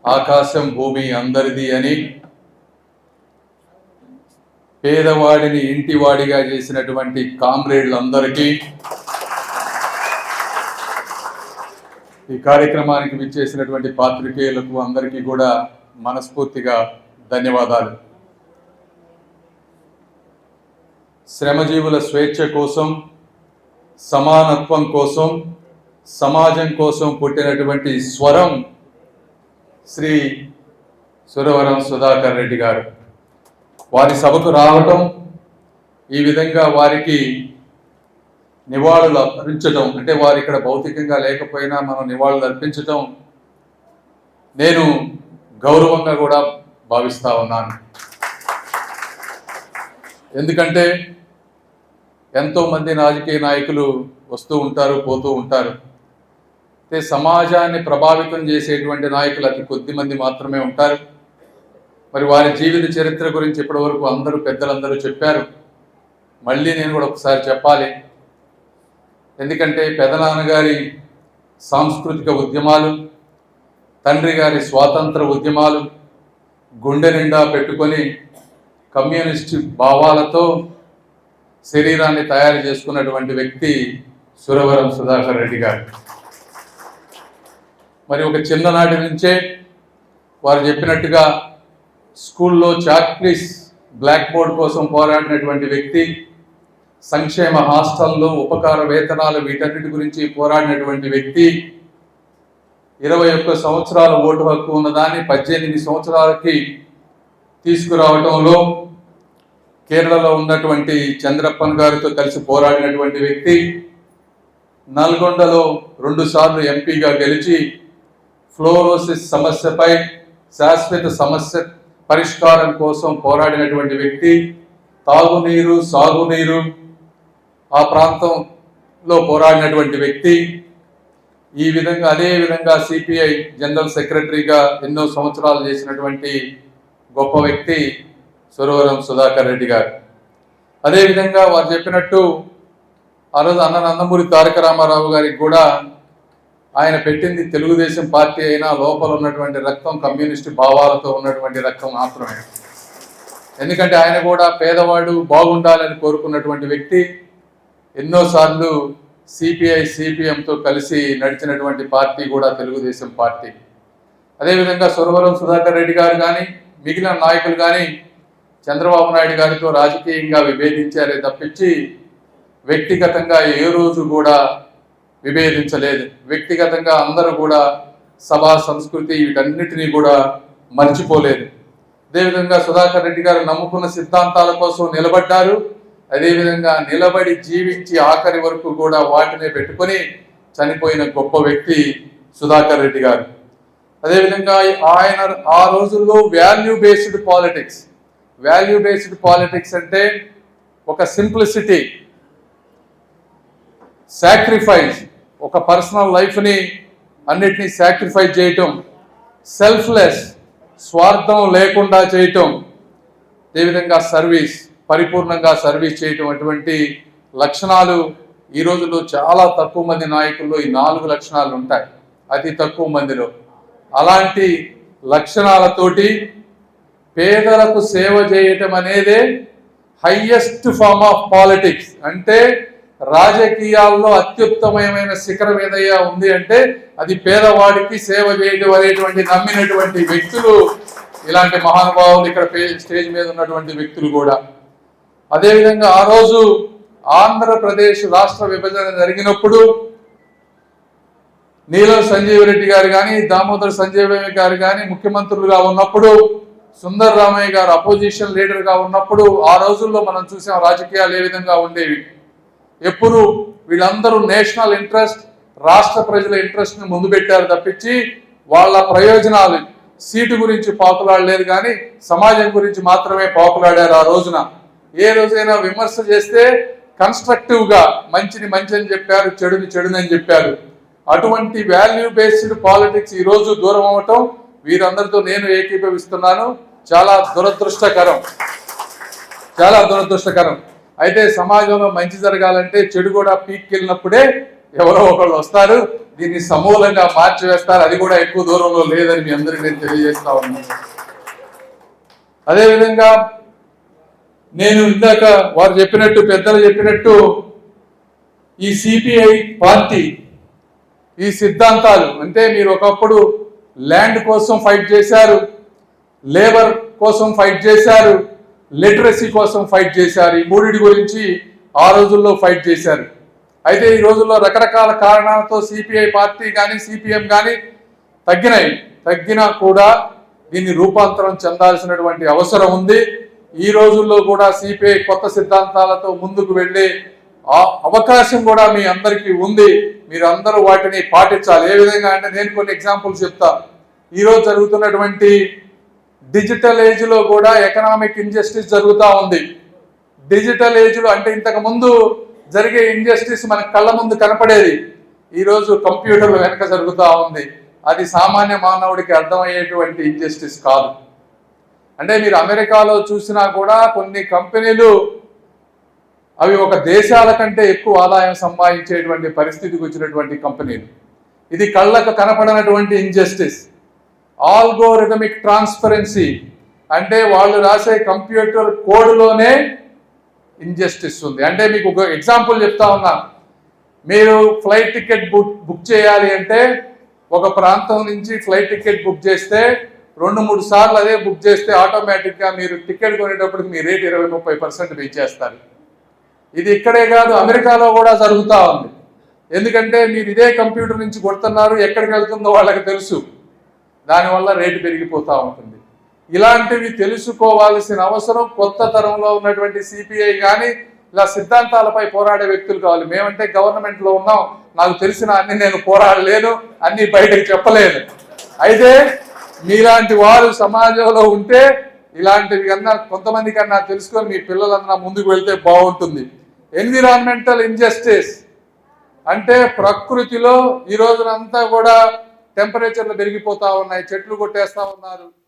ఆకాశం భూమి అందరిది అని పేదవాడిని ఇంటివాడిగా చేసినటువంటి కామ్రేడ్లందరికీ ఈ కార్యక్రమానికి విచ్చేసినటువంటి పాత్రికేయులకు అందరికీ కూడా మనస్ఫూర్తిగా ధన్యవాదాలు. శ్రమజీవుల స్వేచ్ఛ కోసం, సమానత్వం కోసం, సమాజం కోసం పుట్టినటువంటి స్వరం శ్రీ సురవరం సుధాకర్ రెడ్డి గారు. వారి సభకు రావటం, ఈ విధంగా వారికి నివాళులు అర్పించడం, అంటే వారు ఇక్కడ భౌతికంగా లేకపోయినా మనం నివాళులు అర్పించడం నేను గౌరవంగా కూడా భావిస్తా ఉన్నాను. ఎందుకంటే ఎంతోమంది రాజకీయ నాయకులు వస్తూ ఉంటారు, పోతూ ఉంటారు. సమాజాన్ని ప్రభావితం చేసేటువంటి నాయకులు అతి కొద్ది మంది మాత్రమే ఉంటారు. మరి వారి జీవిత చరిత్ర గురించి ఇప్పటివరకు అందరూ పెద్దలందరూ చెప్పారు. మళ్ళీ నేను కూడా ఒకసారి చెప్పాలి. ఎందుకంటే పెదనాన్నగారి సాంస్కృతిక ఉద్యమాలు, తండ్రి గారి స్వాతంత్ర ఉద్యమాలు గుండె నిండా పెట్టుకొని కమ్యూనిస్టు భావాలతో శరీరాన్ని తయారు చేసుకున్నటువంటి వ్యక్తి సురవరం సుధాకర్ రెడ్డి గారు. మరి ఒక చిన్ననాటి నుంచే వారు చెప్పినట్టుగా స్కూల్లో చాక్పీస్ బ్లాక్ బోర్డ్ కోసం పోరాడినటువంటి వ్యక్తి, సంక్షేమ హాస్టల్లో ఉపకార వేతనాలు వీటన్నిటి గురించి పోరాడినటువంటి వ్యక్తి, 21 సంవత్సరాల ఓటు హక్కు ఉన్నదాన్ని 18 సంవత్సరాలకి తీసుకురావటంలో కేరళలో ఉన్నటువంటి చంద్రప్పన్ గారితో కలిసి పోరాడినటువంటి వ్యక్తి, నల్గొండలో 2 సార్లు ఎంపీగా గెలిచి ఫ్లోరోసిస్ సమస్యపై శాశ్వత సమస్య పరిష్కారం కోసం పోరాడినటువంటి వ్యక్తి, తాగునీరు సాగునీరు ఆ ప్రాంతంలో పోరాడినటువంటి వ్యక్తి, ఈ విధంగా అదేవిధంగా సిపిఐ జనరల్ సెక్రటరీగా ఎన్నో సంవత్సరాలు చేసినటువంటి గొప్ప వ్యక్తి సురవరం సుధాకర్ రెడ్డి గారు. అదేవిధంగా వారు చెప్పినట్టు ఆ రోజు నందమూరి తారక రామారావు గారికి కూడా ఆయన పెట్టింది తెలుగుదేశం పార్టీ అయినా లోపల ఉన్నటువంటి రక్తం కమ్యూనిస్టు భావాలతో ఉన్నటువంటి రక్తం మాత్రమే. ఎందుకంటే ఆయన కూడా పేదవాడు బాగుండాలని కోరుకున్నటువంటి వ్యక్తి, ఎన్నోసార్లు సిపిఐ సిపిఎంతో కలిసి నడిచినటువంటి పార్టీ కూడా తెలుగుదేశం పార్టీ. అదేవిధంగా సురవరం సుధాకర్ రెడ్డి గారు కానీ మిగిలిన నాయకులు కానీ చంద్రబాబు నాయుడు గారితో రాజకీయంగా విభేదించారే తప్పించి వ్యక్తిగతంగా ఏ రోజు కూడా విభేదించలేదు. వ్యక్తిగతంగా అందరూ కూడా సభా సంస్కృతి వీటన్నిటినీ కూడా మర్చిపోలేదు. అదేవిధంగా సుధాకర్ రెడ్డి గారు నమ్ముకున్న సిద్ధాంతాల కోసం నిలబడ్డారు. అదేవిధంగా నిలబడి జీవించి ఆఖరి వరకు కూడా వాటినే పెట్టుకొని చనిపోయిన గొప్ప వ్యక్తి సుధాకర్ రెడ్డి గారు. అదేవిధంగా ఆయన ఆ రోజుల్లో వాల్యూ బేస్డ్ పాలిటిక్స్ అంటే ఒక సింప్లిసిటీ, సాక్రిఫైస్, ఒక పర్సనల్ లైఫ్ని అన్నిటినీ సాక్రిఫైస్ చేయటం, సెల్ఫ్లెస్, స్వార్థం లేకుండా చేయటం, అదేవిధంగా సర్వీస్, పరిపూర్ణంగా సర్వీస్ చేయటం, అటువంటి లక్షణాలు ఈ రోజుల్లో చాలా తక్కువ మంది నాయకుల్లో ఈ 4 లక్షణాలు ఉంటాయి, అతి తక్కువ మందిలో. అలాంటి లక్షణాలతోటి పేదలకు సేవ చేయటం అనేదే హైయెస్ట్ ఫార్మ్ ఆఫ్ పాలిటిక్స్. అంటే రాజకీయాల్లో అత్యుత్తమమైన శిఖరం ఏదయ్యా ఉంది అంటే అది పేదవాడికి సేవ చేయడం అనేటువంటి నమ్మినటువంటి వ్యక్తులు ఇలాంటి మహానుభావులు, ఇక్కడ స్టేజ్ మీద ఉన్నటువంటి వ్యక్తులు కూడా. అదేవిధంగా ఆ రోజు ఆంధ్రప్రదేశ్ రాష్ట్ర విభజన జరిగినప్పుడు నీలం సంజీవ్ రెడ్డి గారు కానీ దామోదర్ సంజయ్ గారు కానీ ముఖ్యమంత్రులుగా ఉన్నప్పుడు, సుందర్ రామయ్య గారు అపోజిషన్ లీడర్గా ఉన్నప్పుడు ఆ రోజుల్లో మనం చూసాం రాజకీయాలు ఏ విధంగా ఉండేవి. ఎప్పుడు వీళ్ళందరూ నేషనల్ ఇంట్రెస్ట్, రాష్ట్ర ప్రజల ఇంట్రెస్ట్ని ముందు పెట్టారు తప్పించి వాళ్ళ ప్రయోజనాలు, సీటు గురించి పాకులాడలేదు కానీ సమాజం గురించి మాత్రమే పాకులాడారు. ఆ రోజున ఏ రోజైనా విమర్శ చేస్తే కన్స్ట్రక్టివ్గా మంచిని మంచి అని చెప్పారు, చెడుని చెడునని చెప్పారు. అటువంటి వాల్యూ బేస్డ్ పాలిటిక్స్ ఈరోజు దూరం అవ్వటం వీరందరితో నేను ఏకీభవిస్తున్నాను. చాలా దురదృష్టకరం. అయితే సమాజంలో మంచి జరగాలంటే చెడు కూడా పీక్కెళ్ళినప్పుడే ఎవరో ఒకళ్ళు వస్తారు. దీన్ని సమూలంగా మార్చివేస్తారు. అది కూడా ఎక్కువ దూరంలో లేదని మీ అందరికీ నేను తెలియజేస్తా ఉన్నాను. అదేవిధంగా నేను ఇందాక వారు చెప్పినట్టు, పెద్దలు చెప్పినట్టు, ఈ సిపిఐ పార్టీ ఈ సిద్ధాంతాలు అంటే మీరు ఒకప్పుడు ల్యాండ్ కోసం ఫైట్ చేశారు, లేబర్ కోసం ఫైట్ చేశారు, లిటరసీ కోసం ఫైట్ చేశారు. ఈ మూడిటి గురించి ఆ రోజుల్లో ఫైట్ చేశారు. అయితే ఈ రోజుల్లో రకరకాల కారణాలతో సిపిఐ పార్టీ కానీ సిపిఎం కానీ తగ్గినా కూడా దీన్ని రూపాంతరం చెందాల్సినటువంటి అవసరం ఉంది. ఈ రోజుల్లో కూడా సిపిఐ కొత్త సిద్ధాంతాలతో ముందుకు వెళ్ళే అవకాశం కూడా మీ అందరికీ ఉంది. మీరు అందరూ వాటిని పాటించాలి. ఏ విధంగా అంటే నేను కొన్ని ఎగ్జాంపుల్స్ చెప్తా. ఈరోజు జరుగుతున్నటువంటి డిజిటల్ ఏజ్లో కూడా ఎకనామిక్ ఇంజస్టిస్ జరుగుతూ ఉంది. డిజిటల్ ఏజ్లో అంటే ఇంతకు ముందు జరిగే ఇంజస్టిస్ మన కళ్ళ ముందు కనపడేది, ఈరోజు కంప్యూటర్ల వెనక జరుగుతూ ఉంది. అది సామాన్య మానవుడికి అర్థమయ్యేటువంటి ఇంజస్టిస్ కాదు. అంటే మీరు అమెరికాలో చూసినా కూడా కొన్ని కంపెనీలు అవి ఒక దేశాల కంటే ఎక్కువ ఆదాయం సంపాదించేటువంటి పరిస్థితికి వచ్చినటువంటి కంపెనీలు. ఇది కళ్ళకు కనపడనటువంటి ఇంజస్టిస్. ఆల్గోరిథమిక్ ట్రాన్స్పరెన్సీ అంటే వాళ్ళు రాసే కంప్యూటర్ కోడ్లోనే ఇంజస్టిస్ ఉంది. అంటే మీకు ఒక ఎగ్జాంపుల్ చెప్తా ఉన్నా. మీరు ఫ్లైట్ టికెట్ బుక్ చేయాలి అంటే ఒక ప్రాంతం నుంచి ఫ్లైట్ టికెట్ బుక్ చేస్తే 2-3 సార్లు అదే బుక్ చేస్తే ఆటోమేటిక్గా మీరు టికెట్ కొనేటప్పటికి మీ రేట్ 20-30% పెంచేస్తారు. ఇది ఇక్కడే కాదు, అమెరికాలో కూడా జరుగుతూ ఉంది. ఎందుకంటే మీరు ఇదే కంప్యూటర్ నుంచి కొడుతున్నారు, ఎక్కడికి వెళ్తుందో వాళ్ళకి తెలుసు, దానివల్ల రేటు పెరిగిపోతూ ఉంటుంది. ఇలాంటివి తెలుసుకోవాల్సిన అవసరం కొత్త తరంలో ఉన్నటువంటి సిపిఐ కానీ ఇలా సిద్ధాంతాలపై పోరాడే వ్యక్తులు కావాలి. మేమంటే గవర్నమెంట్లో ఉన్నాం, నాకు తెలిసిన అన్ని నేను పోరాడలేను, అన్ని బయటకు చెప్పలేను. అయితే మీలాంటి వారు సమాజంలో ఉంటే ఇలాంటివి కన్నా కొంతమంది కన్నా తెలుసుకొని మీ పిల్లలన్నా ముందుకు వెళ్తే బాగుంటుంది. ఎన్విరాన్మెంటల్ ఇంజస్టిస్ అంటే ప్రకృతిలో ఈ రోజునంతా కూడా టెంపరేచర్లు పెరిగిపోతా ఉన్నాయి, చెట్లు కొట్టేస్తా ఉన్నారు.